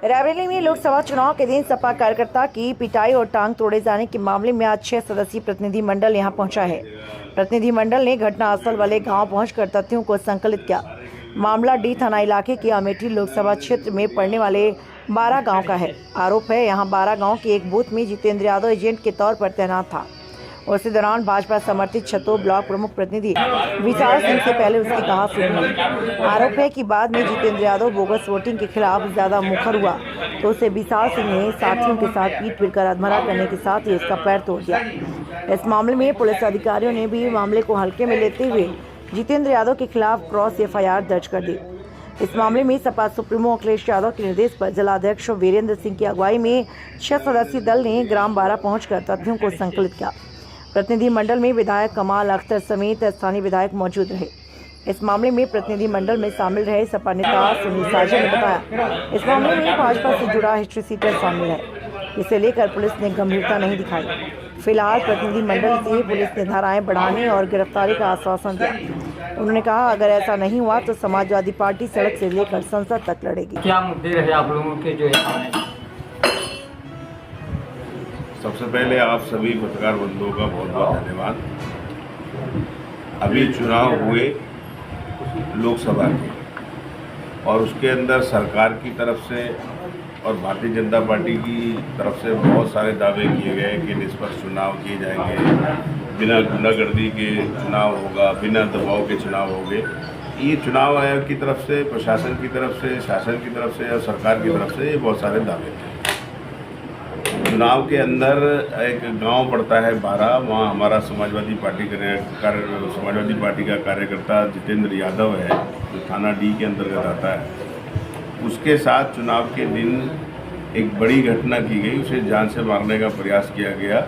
रायबरेली में लोकसभा चुनाव के दिन सपा कार्यकर्ता की पिटाई और टांग तोड़े जाने के मामले में आज 6 सदस्यीय प्रतिनिधि मंडल यहां पहुंचा है। प्रतिनिधि मंडल ने घटनास्थल वाले गांव पहुंचकर तथ्यों को संकलित किया। मामला डी थाना इलाके के अमेठी लोकसभा क्षेत्र में पड़ने वाले 12 गांव का है। आरोप है यहां 12 गांव के एक बूथ में जितेंद्र यादव एजेंट के तौर पर तैनात था। उसी दौरान भाजपा समर्थित छतो ब्लॉक प्रमुख प्रतिनिधि विशाल सिंह से पहले उसकी कहा सुनी। आरोप है कि बाद में जितेंद्र यादव बोगस वोटिंग के खिलाफ ज्यादा मुखर हुआ तो उसे विशाल सिंह ने साथियों के साथ पीट पीटकर अधमरा करने के साथ ही उसका पैर तोड़ दिया। इस मामले में पुलिस अधिकारियों ने भी मामले को हल्के में लेते हुए जितेंद्र यादव के खिलाफ क्रॉस FIR दर्ज कर दी। इस मामले में सपा सुप्रीमो अखिलेश यादव के निर्देश पर जिलाध्यक्ष वीरेंद्र सिंह की अगुवाई में 6 सदस्यीय दल ने ग्राम 12 पहुंचकर तथ्यों को संकलित किया। प्रतिनिधि मंडल में विधायक कमाल अख्तर समेत स्थानीय विधायक मौजूद रहे। इस मामले में प्रतिनिधि मंडल में शामिल रहे सपा नेता सुनील साझा ने बताया, इस मामले में भाजपा से जुड़ा हिस्ट्री सीटर शामिल है, इसे लेकर पुलिस ने गंभीरता नहीं दिखाई। फिलहाल प्रतिनिधि मंडल से पुलिस ने धाराएं बढ़ाने और गिरफ्तारी का आश्वासन दिया। उन्होंने कहा, अगर ऐसा नहीं हुआ तो समाजवादी पार्टी सड़क से लेकर संसद तक लड़ेगी। क्या मुद्दे रहे आप लोगों के जो है? सबसे पहले आप सभी पत्रकार बंधुओं का बहुत बहुत धन्यवाद। अभी चुनाव हुए लोकसभा के और उसके अंदर सरकार की तरफ से और भारतीय जनता पार्टी की तरफ से बहुत सारे दावे किए गए कि निष्पक्ष चुनाव किए जाएंगे, बिना गुंडागर्दी के चुनाव होगा, बिना दबाव के चुनाव होंगे। ये चुनाव आयोग की तरफ से, प्रशासन की तरफ से, शासन की तरफ से और सरकार की तरफ से ये बहुत सारे दावे थे। चुनाव के अंदर एक गांव पड़ता है 12, वहाँ हमारा समाजवादी पार्टी का कार्यकर्ता जितेंद्र यादव है, जो थाना D के अंतर्गत आता है। उसके साथ चुनाव के दिन एक बड़ी घटना की गई, उसे जान से मारने का प्रयास किया गया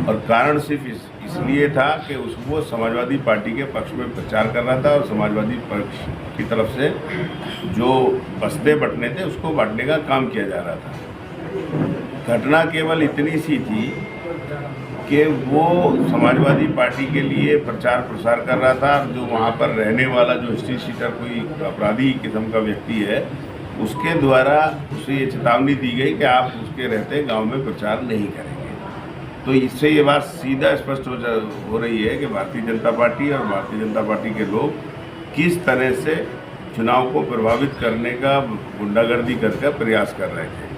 और कारण सिर्फ इसलिए था कि वो समाजवादी पार्टी के पक्ष में प्रचार कर रहा था और समाजवादी पक्ष की तरफ से जो बस्ते बंटने थे उसको बांटने का काम किया जा रहा था। घटना केवल इतनी सी थी कि वो समाजवादी पार्टी के लिए प्रचार प्रसार कर रहा था। जो वहाँ पर रहने वाला जो हिस्ट्री शीटर कोई अपराधी किस्म का व्यक्ति है, उसके द्वारा उसे ये चेतावनी दी गई कि आप उसके रहते गांव में प्रचार नहीं करेंगे। तो इससे ये बात सीधा स्पष्ट हो रही है कि भारतीय जनता पार्टी और भारतीय जनता पार्टी के लोग किस तरह से चुनाव को प्रभावित करने का गुंडागर्दी करके प्रयास कर रहे थे।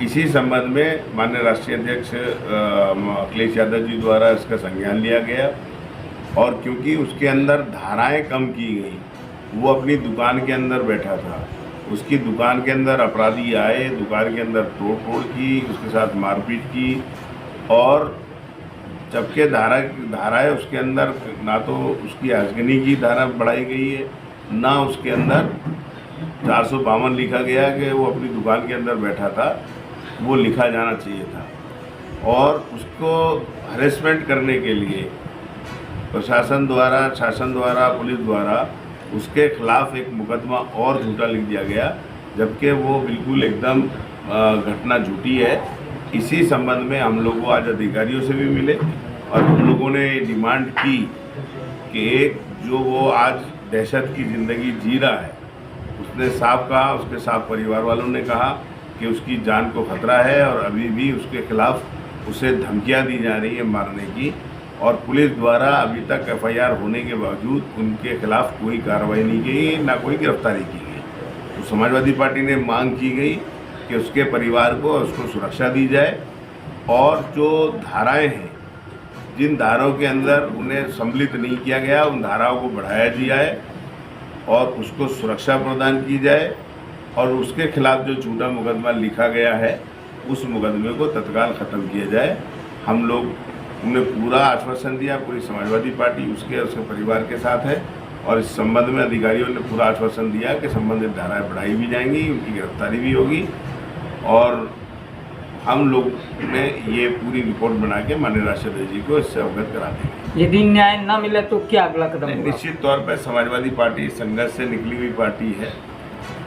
इसी संबंध में माननीय राष्ट्रीय अध्यक्ष अखिलेश यादव जी द्वारा इसका संज्ञान लिया गया और क्योंकि उसके अंदर धाराएं कम की गई, वो अपनी दुकान के अंदर बैठा था, उसकी दुकान के अंदर अपराधी आए, दुकान के अंदर तोड़ की, उसके साथ मारपीट की और जबकि धाराएं उसके अंदर ना तो उसकी आजगनी की धारा बढ़ाई गई है, ना उसके अंदर 452 लिखा गया कि वो अपनी दुकान के अंदर बैठा था, वो लिखा जाना चाहिए था। और उसको हरेसमेंट करने के लिए प्रशासन द्वारा, शासन द्वारा, पुलिस द्वारा उसके खिलाफ एक मुकदमा और झूठा लिख दिया गया, जबकि वो बिल्कुल एकदम घटना झूठी है। इसी संबंध में हम लोग आज अधिकारियों से भी मिले और हम लोगों ने डिमांड की कि एक जो वो आज दहशत की ज़िंदगी जी रहा है, उसने साफ कहा, उसके साथ परिवार वालों ने कहा कि उसकी जान को खतरा है और अभी भी उसके खिलाफ उसे धमकियां दी जा रही है मारने की और पुलिस द्वारा अभी तक FIR होने के बावजूद उनके खिलाफ कोई कार्रवाई नहीं की, ना कोई गिरफ्तारी की गई। तो समाजवादी पार्टी ने मांग की गई कि उसके परिवार को उसको सुरक्षा दी जाए और जो धाराएँ हैं, जिन धाराओं के अंदर उन्हें सम्मिलित नहीं किया गया, उन धाराओं को बढ़ाया जाए और उसको सुरक्षा प्रदान की जाए और उसके खिलाफ जो झूठा मुकदमा लिखा गया है उस मुकदमे को तत्काल ख़त्म किया जाए। हम लोग उन्हें पूरा आश्वासन दिया, पूरी समाजवादी पार्टी उसके परिवार के साथ है और इस संबंध में अधिकारियों ने पूरा आश्वासन दिया कि संबंधित धाराएं बढ़ाई भी जाएंगी, उनकी गिरफ्तारी भी होगी और हम लोग ने ये पूरी रिपोर्ट बना के माननीय राष्ट्रीय अध्यक्ष जी को इससे अवगत करा देंगे। यदि न्याय न मिले तो क्या अगला कदम होगा? निश्चित तौर पर समाजवादी पार्टी संघर्ष से निकली हुई पार्टी है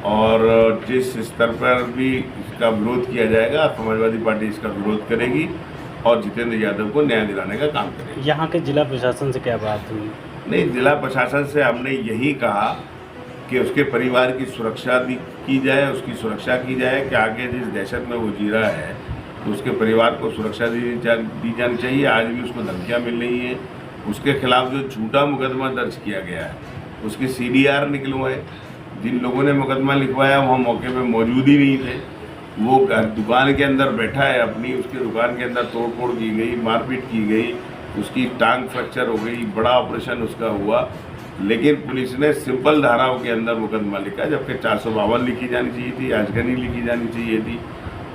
और जिस स्तर पर भी इसका विरोध किया जाएगा, समाजवादी पार्टी इसका विरोध करेगी और जितेंद्र यादव को न्याय दिलाने का काम करेगी। यहाँ के जिला प्रशासन से क्या बात हुई? नहीं, जिला प्रशासन से हमने यही कहा कि उसके परिवार की सुरक्षा की जाए, उसकी सुरक्षा की जाए कि आगे जिस दहशत में वो जी रहा है तो उसके परिवार को सुरक्षा दी जानी चाहिए। आज भी उसको धमकियाँ मिल रही हैं। उसके खिलाफ जो झूठा मुकदमा दर्ज किया गया है उसकी CDR निकलवाए। जिन लोगों ने मुकदमा लिखवाया वहाँ मौके पे मौजूद ही नहीं थे। वो दुकान के अंदर बैठा है अपनी, उसकी दुकान के अंदर तोड़फोड़ की गई, मारपीट की गई, उसकी टांग फ्रैक्चर हो गई, बड़ा ऑपरेशन उसका हुआ, लेकिन पुलिस ने सिंपल धाराओं के अंदर मुकदमा लिखा, जबकि 452 लिखी जानी चाहिए थी, आजगनी लिखी जानी चाहिए थी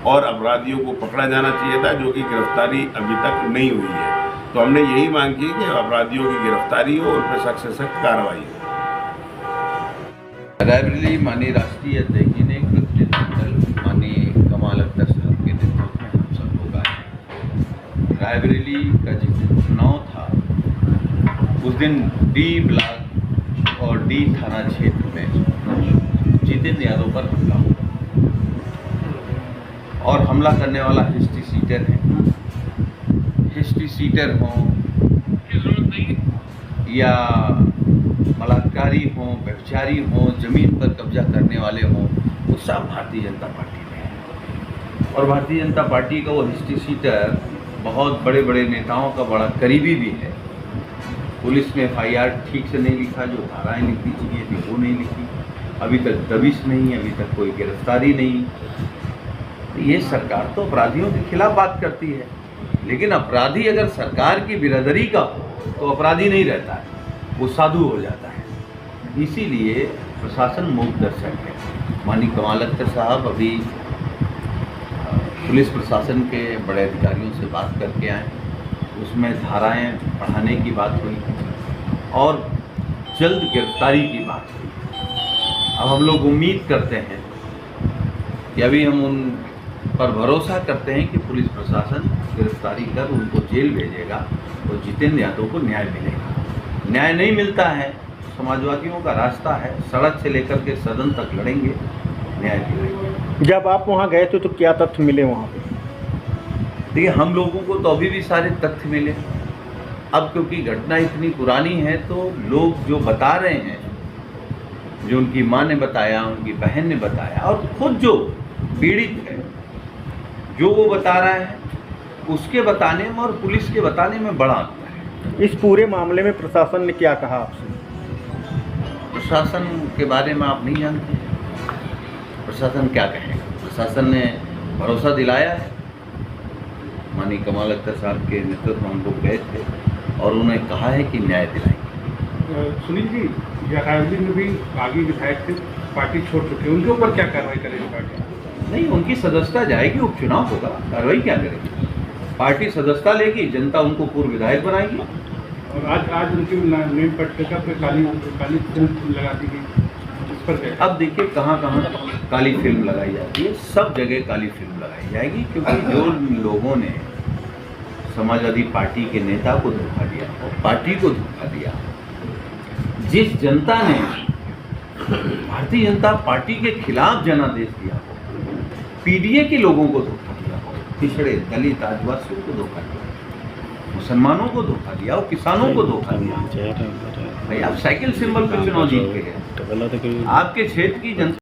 और अपराधियों को पकड़ा जाना चाहिए था, जो कि गिरफ्तारी अभी तक नहीं हुई है। तो हमने यही मांग की कि अपराधियों की गिरफ्तारी हो, उन पर सख्त से सख्त कार्रवाई हो। रायबरेली माननीय राष्ट्रीय अध्यक्ष ने प्रतिनिधिमंडल माननीय कमाल अख्तर साहब के नेतृत्व में हम सब लोग आए। रायबरेली का जिस दिन चुनाव था उस दिन D ब्लॉक और D थाना क्षेत्र में जितेंद्र यादव पर हमला हुआ और हमला करने वाला हिस्ट्री सीटर है। हिस्ट्री सीटर हों या बलात्कारी हों, व्यभिचारी हों, ज़मीन पर कब्जा करने वाले हों, वो सब भारतीय जनता पार्टी में है। और भारतीय जनता पार्टी का वो हिस्ट्री सीटर बहुत बड़े बड़े नेताओं का बड़ा करीबी भी है। पुलिस ने FIR ठीक से नहीं लिखा, जो धाराएं लिखनी चाहिए थी वो नहीं लिखी, अभी तक दबिश नहीं, अभी तक कोई गिरफ्तारी नहीं। ये सरकार तो अपराधियों के खिलाफ बात करती है, लेकिन अपराधी अगर सरकार की बिरादरी का हो तो अपराधी नहीं रहता है, वो साधु हो जाता है। इसीलिए प्रशासन मूक दर्शक है। माननीय कमाल अख्तर साहब अभी पुलिस प्रशासन के बड़े अधिकारियों से बात करके आए, उसमें धाराएं बढ़ाने की बात हुई और जल्द गिरफ्तारी की बात हुई। अब हम लोग उम्मीद करते हैं कि अभी हम उन पर भरोसा करते हैं कि पुलिस प्रशासन गिरफ्तारी कर उनको जेल भेजेगा और जितेंद्र यादव को न्याय मिलेगा। न्याय नहीं मिलता है, समाजवादियों का रास्ता है, सड़क से लेकर के सदन तक लड़ेंगे, न्याय दिलाएंगे। जब आप वहाँ गए थे तो क्या तथ्य मिले वहाँ पे? देखिए, हम लोगों को तो अभी भी सारे तथ्य मिले। अब क्योंकि घटना इतनी पुरानी है तो लोग जो बता रहे हैं, जो उनकी माँ ने बताया, उनकी बहन ने बताया और खुद जो पीड़ित है जो वो बता रहा है, उसके बताने में और पुलिस के बताने में बड़ा अंतर है। इस पूरे मामले में प्रशासन ने क्या कहा आपसे? प्रशासन के बारे में आप नहीं जानते। प्रशासन क्या कहेगा? प्रशासन ने भरोसा दिलाया है। माननीय कमाल अख्तर साहब के नेतृत्व में हम लोग गए थे और उन्होंने कहा है कि न्याय दिलाएंगे। सुनील जी, रायबरेली में भी बागी विधायक थे, पार्टी छोड़ चुके हैं, उनके ऊपर क्या कार्रवाई करेगी पार्टी? नहीं, उनकी सदस्यता जाएगी, उपचुनाव होगा, कार्रवाई क्या करेगी? पार्टी सदस्यता लेगी, जनता उनको पूर्व विधायक बनाएगी। और आज उनकी नेम पट्टिका पे काली फिल्म लगा दी गई, इस पर क्या? अब देखिए कहाँ कहाँ काली फिल्म लगाई जाती है, सब जगह काली फिल्म लगाई जाएगी, क्योंकि जो लोगों ने समाजवादी पार्टी के नेता को धोखा दिया और पार्टी को धोखा दिया, जिस जनता ने भारतीय जनता पार्टी के खिलाफ जनादेश दिया, PDA के लोगों को धोखा दिया, पिछड़े दलित आदिवासियों को धोखा दिया, मुसलमानों को धोखा दिया और किसानों को धोखा दिया। भाई आप साइकिल सिंबल पे चुनाव जीत के गए, आपके क्षेत्र की जनता